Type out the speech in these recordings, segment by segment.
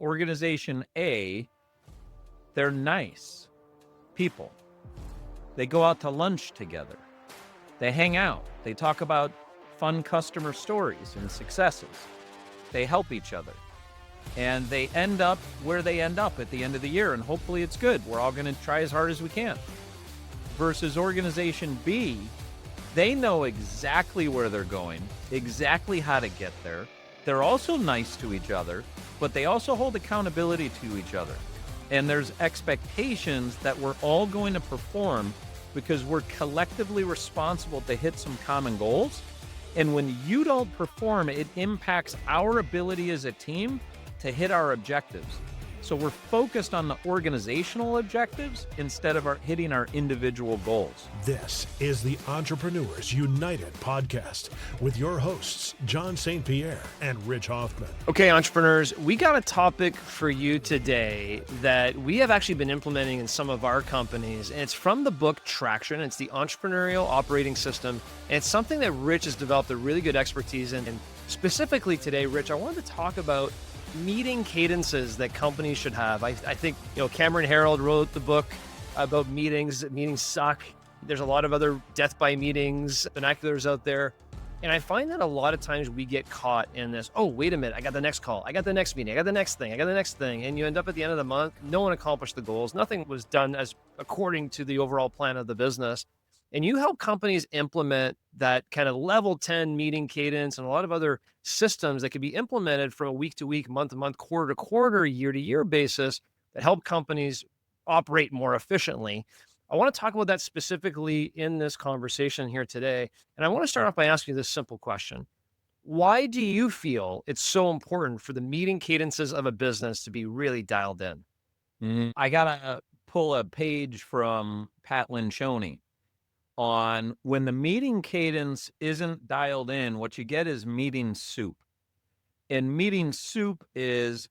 Organization A, they're nice people. They go out to lunch together. They hang out. They talk about fun customer stories and successes. They help each other. And they end up where they end up at the end of the year. And hopefully it's good. We're all going to try as hard as we can. Versus Organization B, they know exactly where they're going, exactly how to get there. They're also nice to each other, but they also hold accountability to each other. And there's expectations that we're all going to perform because we're collectively responsible to hit some common goals. And when you don't perform, it impacts our ability as a team to hit our objectives. So we're focused on the organizational objectives instead of hitting our individual goals. This is the Entrepreneurs United podcast with your hosts, John St. Pierre and Rich Hoffman. Okay, entrepreneurs, we got a topic for you today that we have actually been implementing in some of our companies. And it's from the book Traction. It's the Entrepreneurial Operating System. And it's something that Rich has developed a really good expertise in. And specifically today, Rich, I wanted to talk about meeting cadences that companies should have. I think, Cameron Herold wrote the book about meetings. Meetings suck. There's a lot of other death by meetings, vernaculars out there. And I find that a lot of times we get caught in this, oh, wait a minute, I got the next call. I got the next meeting. I got the next thing. I got the next thing. And you end up at the end of the month, no one accomplished the goals. Nothing was done as according to the overall plan of the business. And you help companies implement that kind of level 10 meeting cadence and a lot of other systems that can be implemented from a week to week, month to month, quarter to quarter, year to year basis that help companies operate more efficiently. I want to talk about that specifically in this conversation here today. And I want to start off by asking you this simple question. Why do you feel it's so important for the meeting cadences of a business to be really dialed in? I got to pull a page from Pat Lencioni on when the meeting cadence isn't dialed in, what you get is meeting soup. And meeting soup is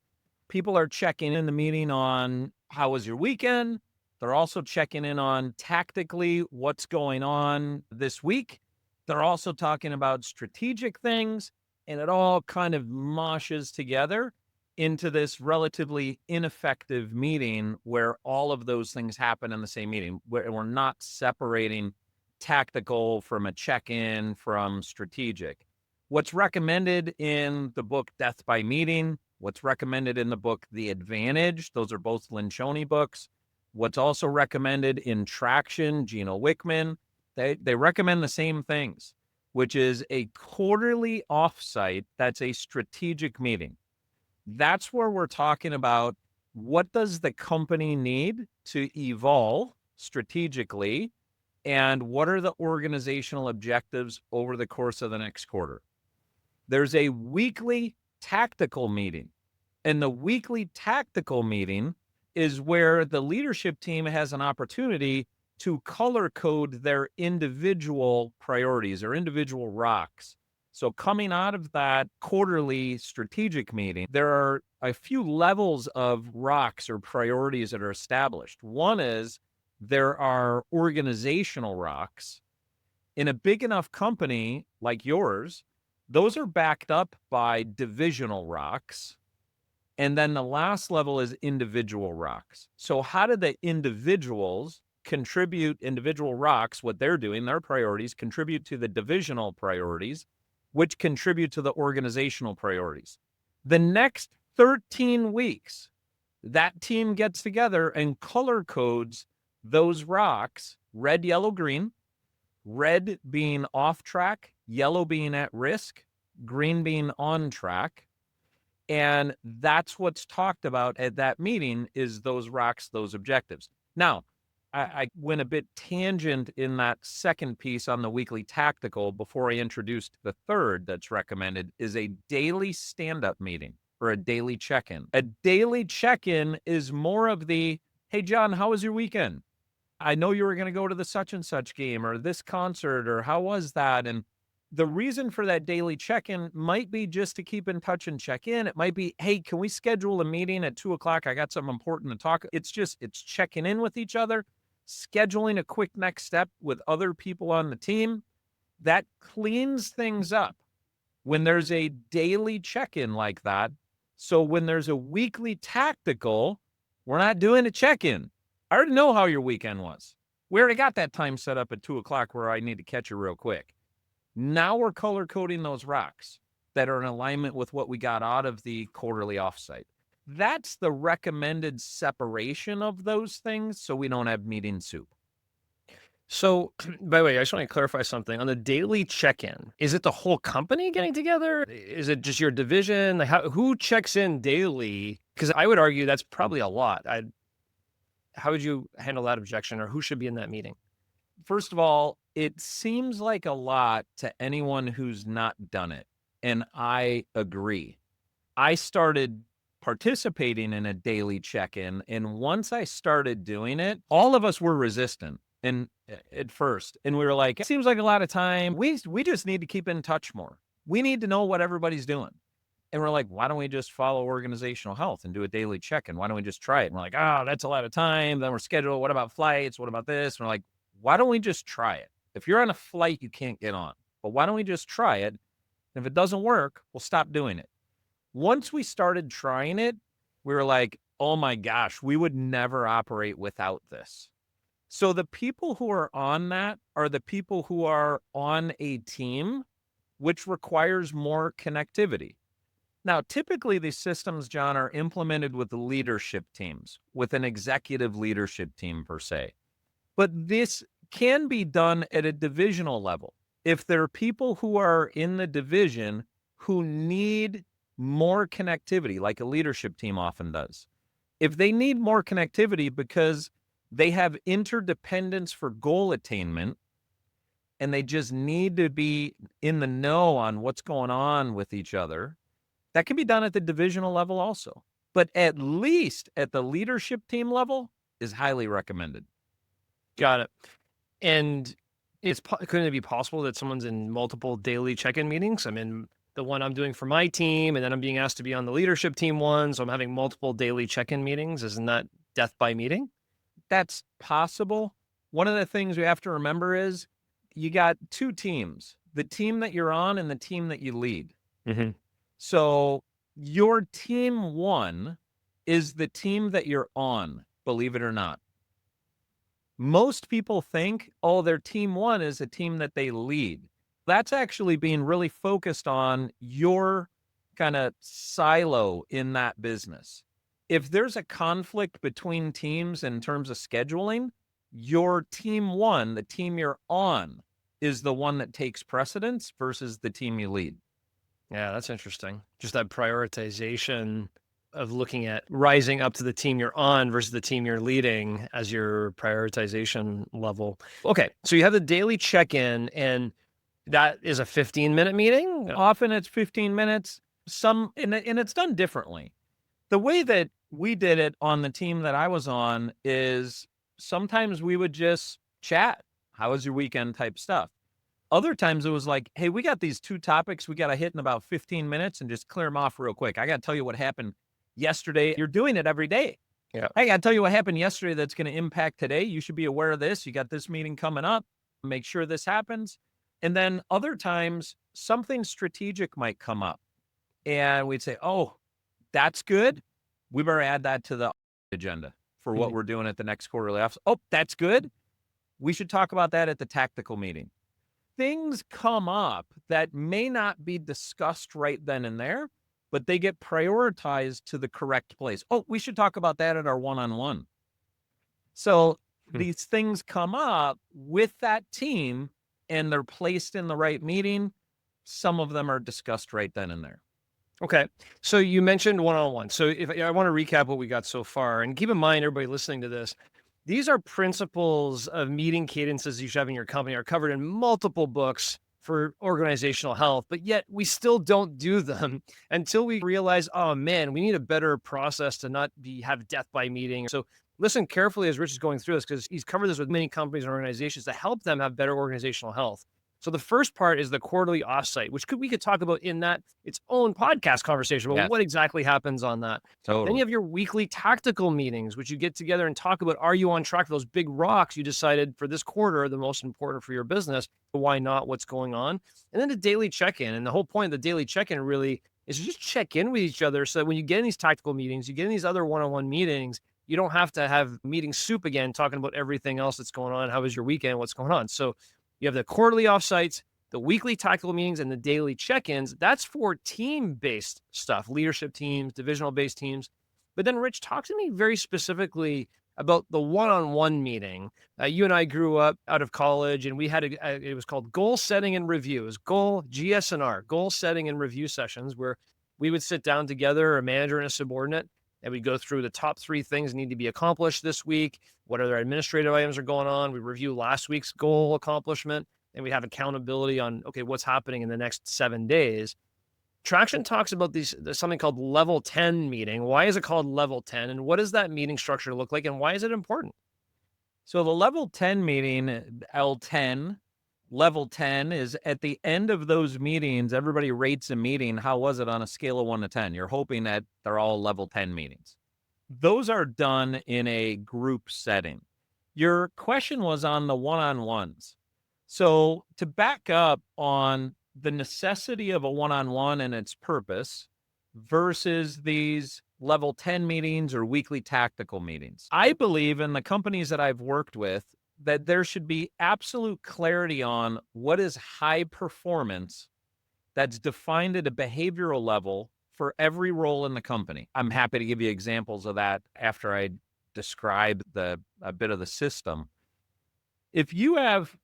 people are checking in the meeting on how was your weekend? They're also checking in on tactically what's going on this week. They're also talking about strategic things, and it all kind of moshes together into this relatively ineffective meeting where all of those things happen in the same meeting, where we're not separating tactical from a check-in from strategic. What's recommended in the book Death by Meeting, what's recommended in the book The Advantage, those are both Lencioni books. What's also recommended in Traction, Gino Wickman, they recommend the same things, which is a quarterly offsite that's a strategic meeting. That's where we're talking about what does the company need to evolve strategically, and what are the organizational objectives over the course of the next quarter. There's a weekly tactical meeting, and the weekly tactical meeting is where the leadership team has an opportunity to color code their individual priorities or individual rocks. So coming out of that quarterly strategic meeting, there are a few levels of rocks or priorities that are established. One is there are organizational rocks. In a big enough company like yours, those are backed up by divisional rocks. And then the last level is individual rocks. So how do the individuals contribute, individual rocks, what they're doing, their priorities, contribute to the divisional priorities, which contribute to the organizational priorities? The next 13 weeks, that team gets together and color codes those rocks, red, yellow, green, red being off track, yellow being at risk, green being on track. And that's what's talked about at that meeting is those rocks, those objectives. Now, I went a bit tangent in that second piece on the weekly tactical before I introduced the third that's recommended is a daily stand-up meeting or a daily check-in. A daily check-in is more of the, hey, John, how was your weekend? I know you were going to go to the such and such game or this concert or how was that? And the reason for that daily check-in might be just to keep in touch and check in. It might be, hey, can we schedule a meeting at 2:00? I got something important to talk. It's checking in with each other, scheduling a quick next step with other people on the team. That cleans things up. When there's a daily check-in like that, So when there's a weekly tactical, we're not doing a check-in. I already know how your weekend was. We already got that time set up at 2:00 where I need to catch you real quick. Now we're color coding those rocks that are in alignment with what we got out of the quarterly offsite. That's the recommended separation of those things so we don't have meeting soup. So, by the way, I just want to clarify something. On the daily check-in, is it the whole company getting together? Is it just your division? Like, who checks in daily? Because I would argue that's probably a lot. How would you handle that objection, or who should be in that meeting? First of all, it seems like a lot to anyone who's not done it. And I agree. I started participating in a daily check-in, and once I started doing it, all of us were resistant and at first, and we were like, it seems like a lot of time. We just need to keep in touch more. We need to know what everybody's doing. And we're like, why don't we just follow organizational health and do a daily check-in? Why don't we just try it? And we're like, that's a lot of time. Then we're scheduled. What about flights? What about this? And we're like, why don't we just try it? If you're on a flight, you can't get on. But why don't we just try it? And if it doesn't work, we'll stop doing it. Once we started trying it, we were like, oh my gosh, we would never operate without this. So the people who are on that are the people who are on a team, which requires more connectivity. Now, typically these systems, John, are implemented with the leadership teams, with an executive leadership team per se. But this can be done at a divisional level. If there are people who are in the division who need more connectivity, like a leadership team often does, if they need more connectivity because they have interdependence for goal attainment and they just need to be in the know on what's going on with each other, that can be done at the divisional level also. But at least at the leadership team level is highly recommended. Got it. And couldn't it be possible that someone's in multiple daily check-in meetings? I'm in the one I'm doing for my team, and then I'm being asked to be on the leadership team one, so I'm having multiple daily check-in meetings. Isn't that death by meeting? That's possible. One of the things we have to remember is you got two teams, the team that you're on and the team that you lead. Mm-hmm. So your team one is the team that you're on, believe it or not. Most people think, their team one is a team that they lead. That's actually being really focused on your kind of silo in that business. If there's a conflict between teams in terms of scheduling, your team one, the team you're on, is the one that takes precedence versus the team you lead. Yeah, that's interesting. Just that prioritization of looking at rising up to the team you're on versus the team you're leading as your prioritization level. Okay, so you have the daily check-in, and that is a 15-minute meeting? Often it's 15 minutes. And it's done differently. The way that we did it on the team that I was on is sometimes we would just chat. How was your weekend type stuff. Other times it was like, hey, we got these two topics we got to hit in about 15 minutes and just clear them off real quick. I got to tell you what happened yesterday. You're doing it every day. Yeah. I got to tell you what happened yesterday that's going to impact today. You should be aware of this. You got this meeting coming up. Make sure this happens. And then other times something strategic might come up and we'd say, that's good. We better add that to the agenda for what we're doing at the next quarterly office. That's good. We should talk about that at the tactical meeting. Things come up that may not be discussed right then and there, but they get prioritized to the correct place. We should talk about that at our one-on-one. So these things come up with that team and they're placed in the right meeting. Some of them are discussed right then and there. Okay. So you mentioned one-on-one. So if I want to recap what we got so far, and keep in mind, everybody listening to this, these are principles of meeting cadences you should have in your company are covered in multiple books for organizational health, but yet we still don't do them until we realize, oh man, we need a better process to not have death by meeting. So listen carefully as Rich is going through this, because he's covered this with many companies and organizations to help them have better organizational health. So the first part is the quarterly offsite, which we could talk about in that its own podcast conversation about what exactly happens on that. Totally. Then you have your weekly tactical meetings, which you get together and talk about, are you on track for those big rocks you decided for this quarter are the most important for your business? Why not? What's going on? And then the daily check-in. And the whole point of the daily check-in really is just check in with each other so that when you get in these tactical meetings, you get in these other one-on-one meetings, you don't have to have meeting soup again, talking about everything else that's going on. How was your weekend? What's going on? So you have the quarterly offsites, the weekly tactical meetings, and the daily check-ins. That's for team-based stuff, leadership teams, divisional-based teams. But then Rich, talk to me very specifically about the one-on-one meeting. You and I grew up out of college, and we had it was called goal setting and review. It was GSNR, goal setting and review sessions, where we would sit down together, a manager and a subordinate, and we go through the top 3 things that need to be accomplished this week. What other administrative items are going on? We review last week's goal accomplishment, and we have accountability on, okay, what's happening in the next 7 days. Traction talks about there's something called level 10 meeting. Why is it called level 10? And what does that meeting structure look like? And why is it important? So the level 10 meeting, L10, level 10 is at the end of those meetings, everybody rates a meeting. How was it on a scale of 1 to 10? You're hoping that they're all level 10 meetings. Those are done in a group setting. Your question was on the one-on-ones. So to back up on the necessity of a one-on-one and its purpose versus these level 10 meetings or weekly tactical meetings. I believe in the companies that I've worked with that there should be absolute clarity on what is high performance that's defined at a behavioral level for every role in the company. I'm happy to give you examples of that after I describe a bit of the system. If you have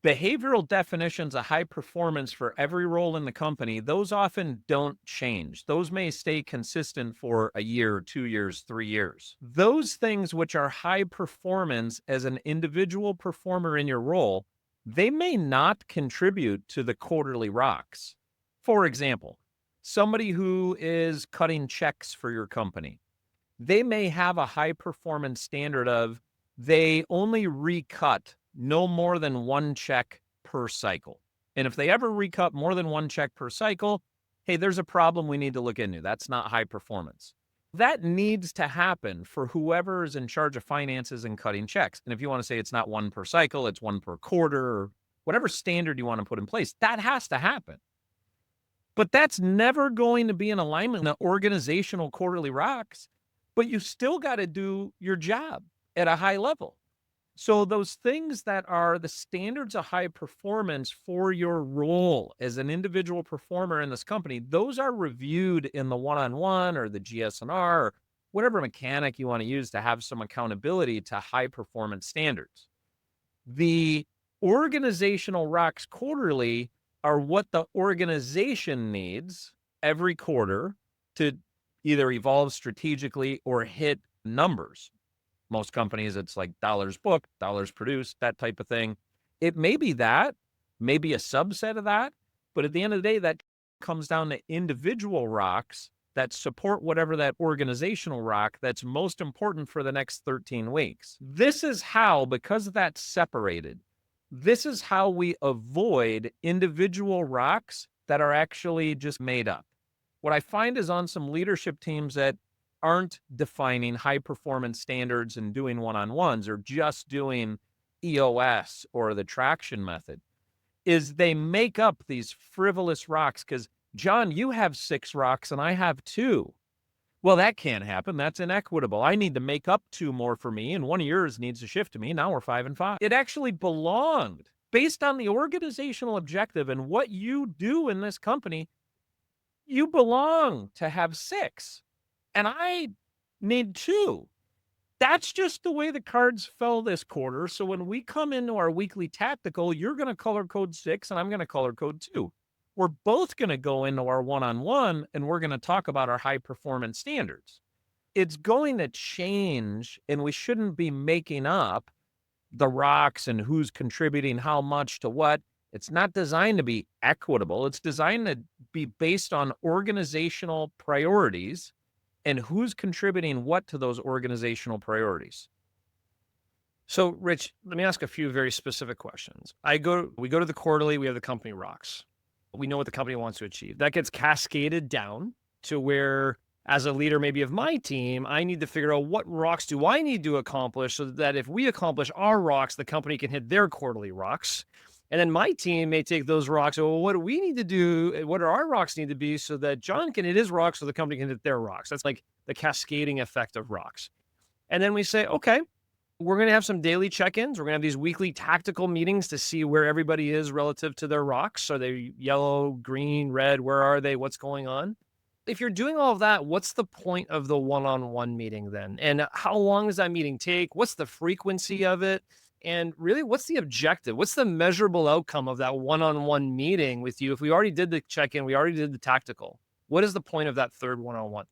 behavioral definitions of high performance for every role in the company, those often don't change. Those may stay consistent for a year, 2 years, 3 years. Those things which are high performance as an individual performer in your role, they may not contribute to the quarterly rocks. For example, somebody who is cutting checks for your company, they may have a high performance standard of they only recut no more than 1 check per cycle. And if they ever recut more than 1 check per cycle, hey, there's a problem we need to look into. That's not high performance. That needs to happen for whoever is in charge of finances and cutting checks. And if you want to say it's not 1 per cycle, it's 1 per quarter, or whatever standard you want to put in place, that has to happen. But that's never going to be in alignment with the organizational quarterly rocks, but you still got to do your job at a high level. So those things that are the standards of high performance for your role as an individual performer in this company, those are reviewed in the one-on-one or the GSNR or whatever mechanic you want to use to have some accountability to high performance standards. The organizational rocks quarterly are what the organization needs every quarter to either evolve strategically or hit numbers. Most companies, it's like dollars booked, dollars produced, that type of thing. It may be that, maybe a subset of that, but at the end of the day, that comes down to individual rocks that support whatever that organizational rock that's most important for the next 13 weeks. This is how, because that's separated, this is how we avoid individual rocks that are actually just made up. What I find is on some leadership teams that aren't defining high performance standards and doing one-on-ones or just doing EOS or the traction method, is they make up these frivolous rocks because, John, you have 6 rocks and I have 2. Well, that can't happen. That's inequitable. I need to make up 2 more for me, and one of yours needs to shift to me. Now we're 5 and 5. It actually belonged based on the organizational objective and what you do in this company. You belong to have 6. And I need 2. That's just the way the cards fell this quarter. So when we come into our weekly tactical, you're going to color code 6 and I'm going to color code 2. We're both going to go into our one-on-one and we're going to talk about our high performance standards. It's going to change, and we shouldn't be making up the rocks and who's contributing how much to what. It's not designed to be equitable. It's designed to be based on organizational priorities and who's contributing what to those organizational priorities. So, Rich, let me ask a few very specific questions. We go to the quarterly, we have the company rocks. We know what the company wants to achieve. That gets cascaded down to where, as a leader maybe of my team, I need to figure out what rocks do I need to accomplish so that if we accomplish our rocks, the company can hit their quarterly rocks. And then my team may take those rocks. Well, what do we need to do? What do our rocks need to be so that John can hit his rocks so the company can hit their rocks? That's like the cascading effect of rocks. And then we say, okay, we're going to have some daily check-ins. We're going to have these weekly tactical meetings to see where everybody is relative to their rocks. Are they yellow, green, red? Where are they? What's going on? If you're doing all of that, what's the point of the one-on-one meeting then? And how long does that meeting take? What's the frequency of it? And really, what's the objective? What's the measurable outcome of that one-on-one meeting with you? If we already did the check-in, we already did the tactical, what is the point of that third one-on-one?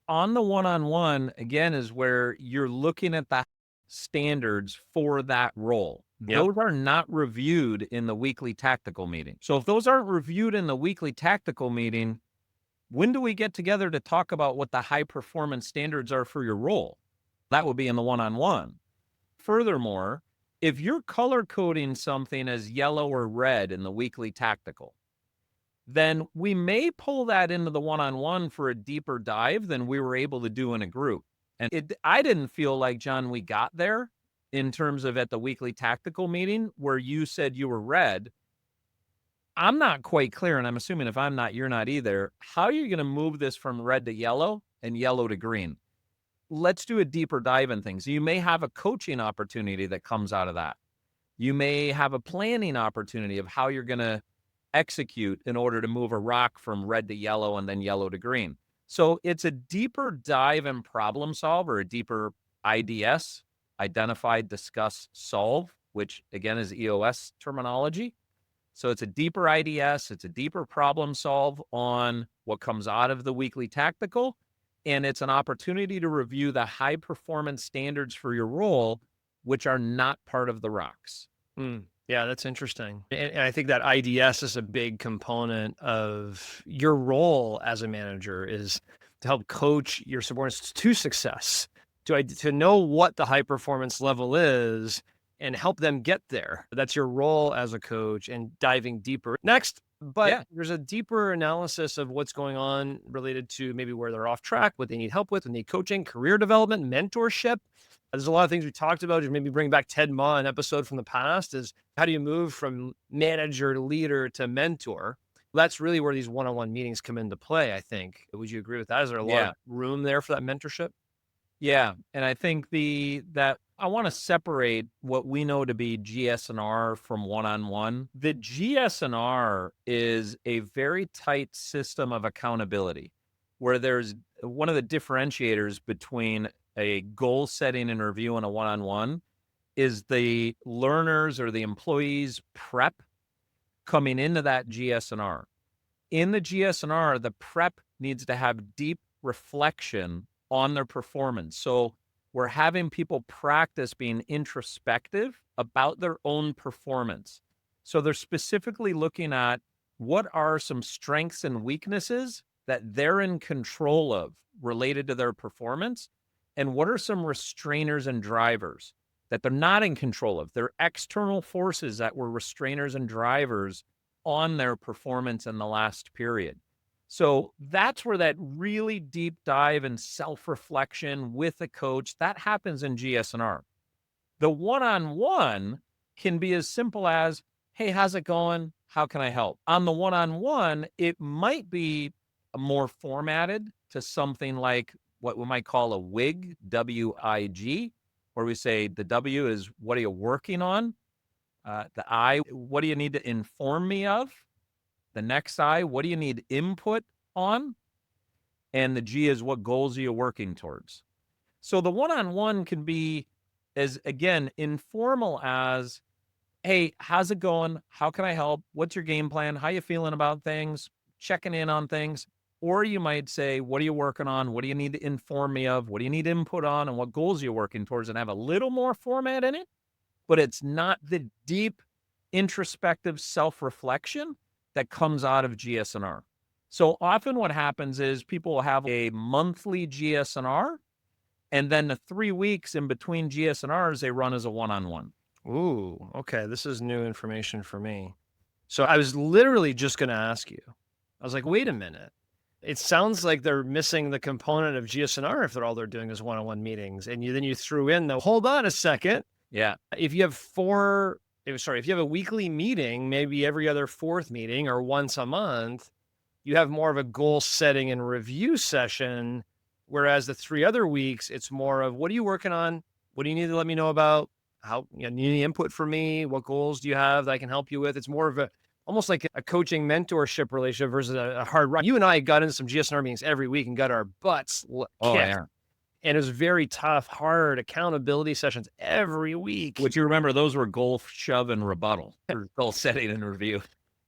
On the one-on-one, again, is where you're looking at the standards for that role. Yep. Those are not reviewed in the weekly tactical meeting. So if those aren't reviewed in the weekly tactical meeting, when do we get together to talk about what the high performance standards are for your role? That would be in the one-on-one. Furthermore, if you're color coding something as yellow or red in the weekly tactical, then we may pull that into the one-on-one for a deeper dive than we were able to do in a group. And I didn't feel like, John, we got there in terms of at the weekly tactical meeting where you said you were red. I'm not quite clear, and I'm assuming if I'm not, you're not either. How are you going to move this from red to yellow and yellow to green? Let's do a deeper dive in things. You may have a coaching opportunity that comes out of that. You may have a planning opportunity of how you're going to execute in order to move a rock from red to yellow and then yellow to green. So it's a deeper dive and problem solve, or a deeper IDS, identify, discuss, solve, which again is EOS terminology. So it's a deeper IDS, it's a deeper problem solve on what comes out of the weekly tactical, and it's an opportunity to review the high performance standards for your role, which are not part of the rocks. Yeah, that's interesting. And I think that IDS is a big component of your role as a manager, is to help coach your subordinates to success, to know what the high performance level is and help them get there. That's your role as a coach, and diving deeper. Next, but there's a deeper analysis of what's going on related to maybe where they're off track, what they need help with, and need coaching, career development, mentorship. There's a lot of things we talked about. Just maybe bring back Ted Ma, an episode from the past, is how do you move from manager to leader to mentor? That's really where these one-on-one meetings come into play, I think. Would you agree with that? Is there a lot of room there for that mentorship? Yeah. And I think that I want to separate what we know to be GSNR from one-on-one. The GSNR is a very tight system of accountability, where there's one of the differentiators between a goal setting and review and a one-on-one is the learners or the employees prep coming into that GSNR. In the GSNR, the prep needs to have deep reflection on their performance. So we're having people practice being introspective about their own performance. So they're specifically looking at what are some strengths and weaknesses that they're in control of related to their performance, and what are some restrainers and drivers that they're not in control of. They're external forces that were restrainers and drivers on their performance in the last period. So that's where that really deep dive and self-reflection with a coach, that happens in GSNR. The one-on-one can be as simple as, hey, how's it going? How can I help? On the one-on-one, it might be more formatted to something like what we might call a WIG, W-I-G, where we say the W is, what are you working on? The I, what do you need to inform me of? The next I, what do you need input on? And the G is, what goals are you working towards? So the one-on-one can be as, again, informal as, hey, how's it going? How can I help? What's your game plan? How you feeling about things? Checking in on things. Or you might say, what are you working on? What do you need to inform me of? What do you need input on? And what goals are you working towards? And have a little more format in it, but it's not the deep introspective self-reflection that comes out of GSNR. So often what happens is people will have a monthly GSNR, and then the 3 weeks in between GSNRs, they run as a one-on-one. Ooh, okay. This is new information for me. So I was literally just going to ask you. I was like, wait a minute. It sounds like they're missing the component of GSNR if they're doing is one-on-one meetings. And then you threw in the, hold on a second. Yeah. If you have 4 if you have a weekly meeting, maybe every other fourth meeting or once a month, you have more of a goal setting and review session. Whereas the 3 other weeks, it's more of, what are you working on? What do you need to let me know about? How, need any input from me? What goals do you have that I can help you with? It's more of almost like a coaching mentorship relationship versus a hard run. You and I got into some GSNR meetings every week and got our butts Oh, kicked. yeah. And it was very tough, hard accountability sessions every week. Which you remember, those were goal, shove, and rebuttal, or goal setting and review.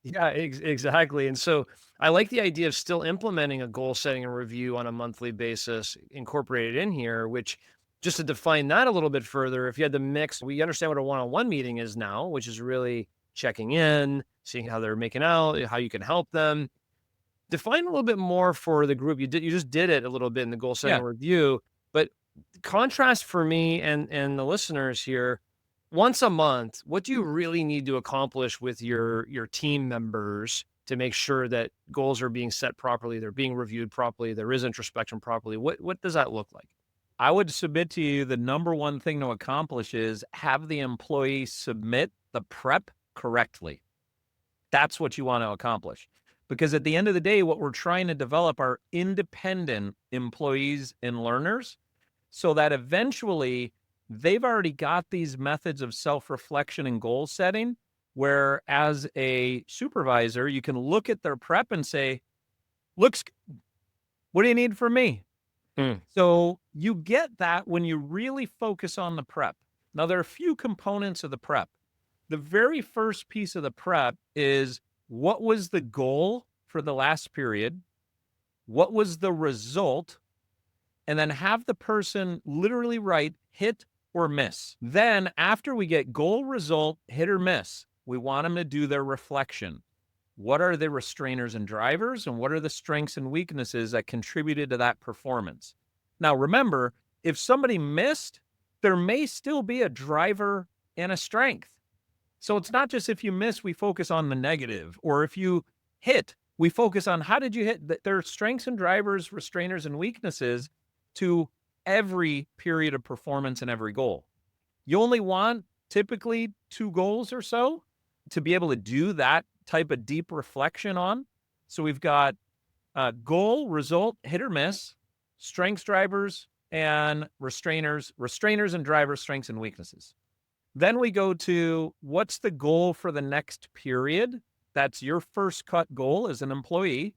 Yeah, exactly. And so I like the idea of still implementing a goal setting and review on a monthly basis incorporated in here, which, just to define that a little bit further, if you had the mix, we understand what a one-on-one meeting is now, which is really checking in, seeing how they're making out, how you can help them. Define a little bit more for the group. You just did it a little bit in the goal setting Yeah. review, but contrast for me and the listeners here. Once a month, what do you really need to accomplish with your team members to make sure that goals are being set properly, they're being reviewed properly, there is introspection properly? What does that look like? I would submit to you the number one thing to accomplish is have the employee submit the prep correctly. That's what you want to accomplish. Because at the end of the day, what we're trying to develop are independent employees and learners so that eventually they've already got these methods of self-reflection and goal setting, where as a supervisor, you can look at their prep and say, looks, what do you need from me? So you get that when you really focus on the prep. Now, there are a few components of the prep. The very first piece of the prep is, what was the goal for the last period? What was the result? And then have the person literally write hit or miss. Then after we get goal, result, hit or miss, we want them to do their reflection. What are the restrainers and drivers, and what are the strengths and weaknesses that contributed to that performance? Now, remember, if somebody missed, there may still be a driver and a strength. So it's not just if you miss, we focus on the negative, or if you hit, we focus on how did you hit. There are strengths and drivers, restrainers and weaknesses to every period of performance and every goal. You only want typically 2 goals or so to be able to do that type of deep reflection on. So we've got goal, result, hit or miss, strengths, drivers, and restrainers and drivers, strengths and weaknesses. Then we go to, what's the goal for the next period? That's your first cut goal as an employee.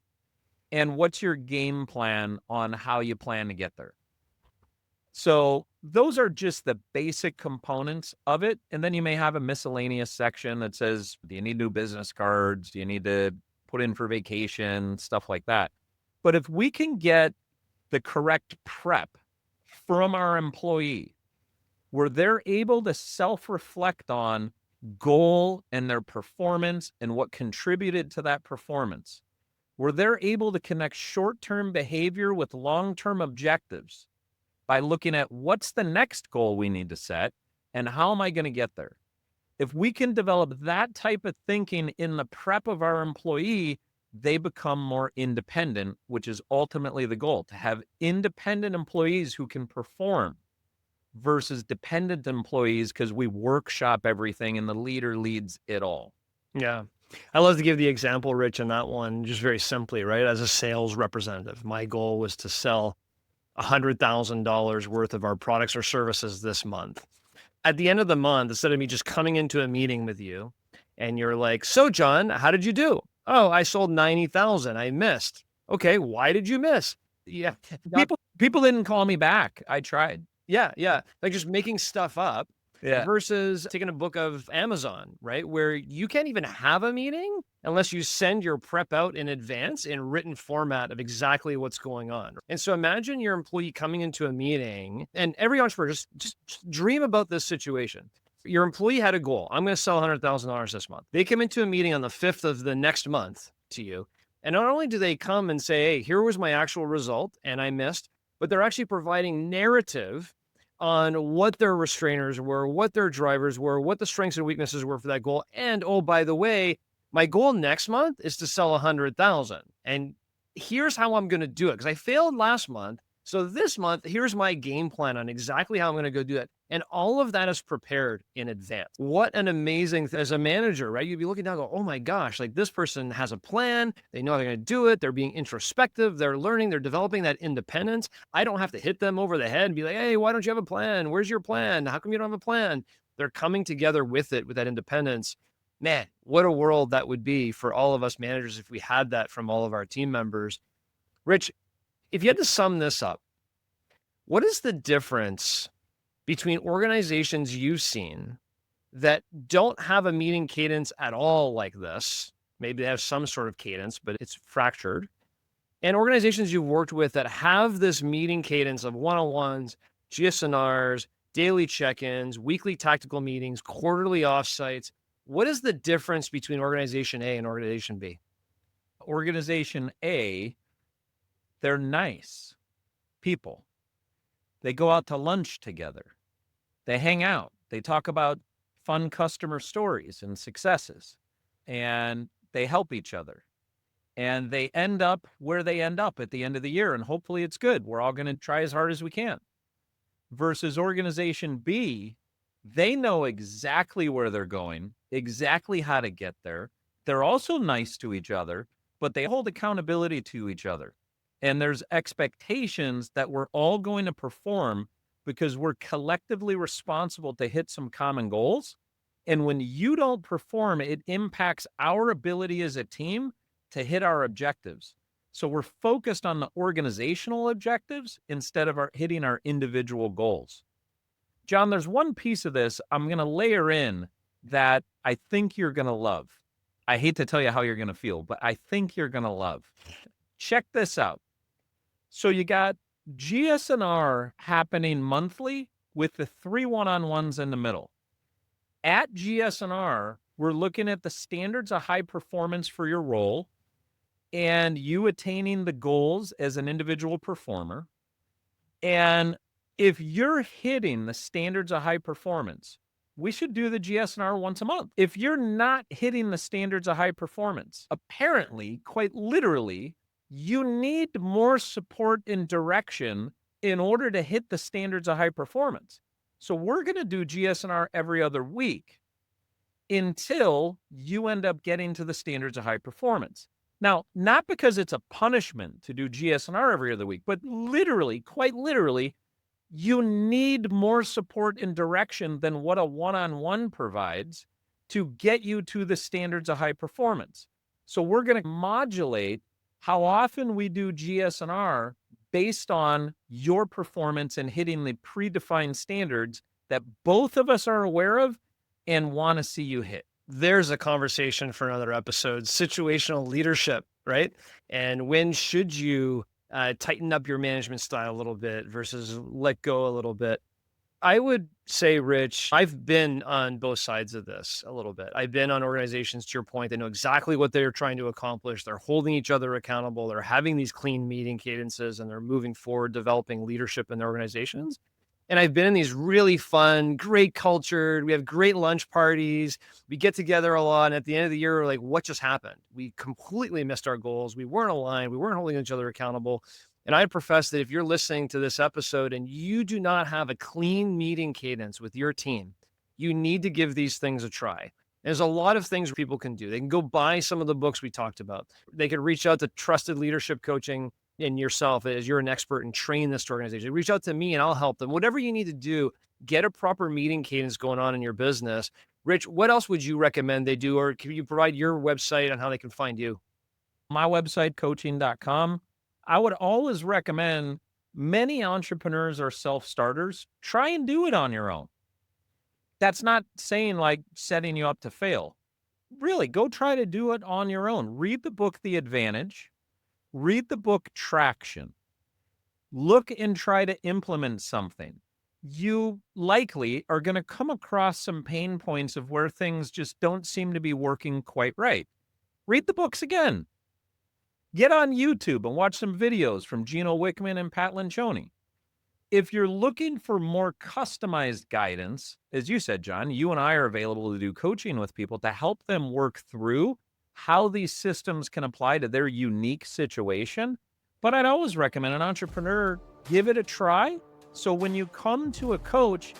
And what's your game plan on how you plan to get there? So those are just the basic components of it. And then you may have a miscellaneous section that says, do you need new business cards? Do you need to put in for vacation? Stuff like that. But if we can get the correct prep from our employee, where they're able to self-reflect on goal and their performance and what contributed to that performance, where they're able to connect short-term behavior with long-term objectives by looking at what's the next goal we need to set and how am I going to get there? If we can develop that type of thinking in the prep of our employee, they become more independent, which is ultimately the goal, to have independent employees who can perform versus dependent employees because we workshop everything and the leader leads it all. Yeah. I love to give the example, Rich, on that one, just very simply, right? As a sales representative, my goal was to sell $100,000 worth of our products or services this month. At the end of the month, instead of me just coming into a meeting with you and you're like, so John, how did you do? Oh, I sold 90,000. I missed. Okay. Why did you miss? Yeah. People didn't call me back. I tried. Yeah. Like just making stuff up. Yeah. Versus taking a book of Amazon, right? Where you can't even have a meeting unless you send your prep out in advance in written format of exactly what's going on. And so imagine your employee coming into a meeting, and every entrepreneur, just dream about this situation. Your employee had a goal. I'm going to sell $100,000 this month. They come into a meeting on the 5th of the next month to you. And not only do they come and say, hey, here was my actual result and I missed, but they're actually providing narrative on what their restrainers were, what their drivers were, what the strengths and weaknesses were for that goal. And oh, by the way, my goal next month is to sell 100,000. And here's how I'm going to do it. Because I failed last month. So this month, here's my game plan on exactly how I'm going to go do that. And all of that is prepared in advance. What an amazing, as a manager, right? You'd be looking down and go, oh my gosh, like this person has a plan. They know they're going to do it. They're being introspective. They're learning. They're developing that independence. I don't have to hit them over the head and be like, hey, why don't you have a plan? Where's your plan? How come you don't have a plan? They're coming together with it, with that independence. Man, what a world that would be for all of us managers if we had that from all of our team members. Rich, if you had to sum this up, what is the difference between organizations you've seen that don't have a meeting cadence at all like this? Maybe they have some sort of cadence, but it's fractured. And organizations you've worked with that have this meeting cadence of one-on-ones, GSNRs, daily check-ins, weekly tactical meetings, quarterly offsites. What is the difference between organization A and organization B? Organization A, they're nice people. They go out to lunch together. They hang out. They talk about fun customer stories and successes, and they help each other. And they end up where they end up at the end of the year, and hopefully it's good. We're all going to try as hard as we can. Versus organization B, they know exactly where they're going, exactly how to get there. They're also nice to each other, but they hold accountability to each other. And there's expectations that we're all going to perform because we're collectively responsible to hit some common goals. And when you don't perform, it impacts our ability as a team to hit our objectives. So we're focused on the organizational objectives instead of hitting our individual goals. John, there's one piece of this I'm going to layer in that I think you're going to love. I hate to tell you how you're going to feel, but I think you're going to love. Check this out. So you got GSNR happening monthly with the 3 one-on-ones in the middle. At GSNR, we're looking at the standards of high performance for your role and you attaining the goals as an individual performer. And if you're hitting the standards of high performance, we should do the GSNR once a month. If you're not hitting the standards of high performance, apparently, quite literally, you need more support and direction in order to hit the standards of high performance. So we're going to do GSNR every other week until you end up getting to the standards of high performance. Now, not because it's a punishment to do GSNR every other week, but literally, quite literally, you need more support and direction than what a one-on-one provides to get you to the standards of high performance. So we're going to modulate how often we do GSNR based on your performance and hitting the predefined standards that both of us are aware of and want to see you hit. There's a conversation for another episode, situational leadership, right? And when should you tighten up your management style a little bit versus let go a little bit? I would say, Rich, I've been on both sides of this a little bit. I've been on organizations, to your point, they know exactly what they're trying to accomplish. They're holding each other accountable. They're having these clean meeting cadences and they're moving forward, developing leadership in their organizations. And I've been in these really fun, great cultured, we have great lunch parties. We get together a lot. And at the end of the year, we're like, what just happened? We completely missed our goals. We weren't aligned. We weren't holding each other accountable. And I profess that if you're listening to this episode and you do not have a clean meeting cadence with your team, you need to give these things a try. There's a lot of things people can do. They can go buy some of the books we talked about. They can reach out to Trusted Leadership Coaching and yourself as you're an expert and train this organization. Reach out to me and I'll help them. Whatever you need to do, get a proper meeting cadence going on in your business. Rich, what else would you recommend they do? Or can you provide your website on how they can find you? My website, coaching.com. I would always recommend, many entrepreneurs are self-starters. Try and do it on your own. That's not saying like setting you up to fail. Really, go try to do it on your own. Read the book, The Advantage. Read the book, Traction. Look and try to implement something. You likely are going to come across some pain points of where things just don't seem to be working quite right. Read the books again. Get on YouTube and watch some videos from Gino Wickman and Pat Lencioni. If you're looking for more customized guidance, as you said, John, you and I are available to do coaching with people to help them work through how these systems can apply to their unique situation. But I'd always recommend an entrepreneur Give it a try. So when you come to a coach,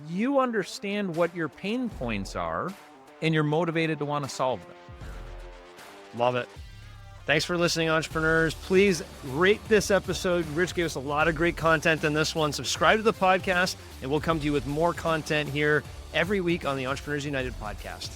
you understand what your pain points are and you're motivated to want to solve them. Love it. Thanks for listening, entrepreneurs. Please rate this episode. Rich gave us a lot of great content in this one. Subscribe to the podcast, and we'll come to you with more content here every week on the Entrepreneurs United podcast.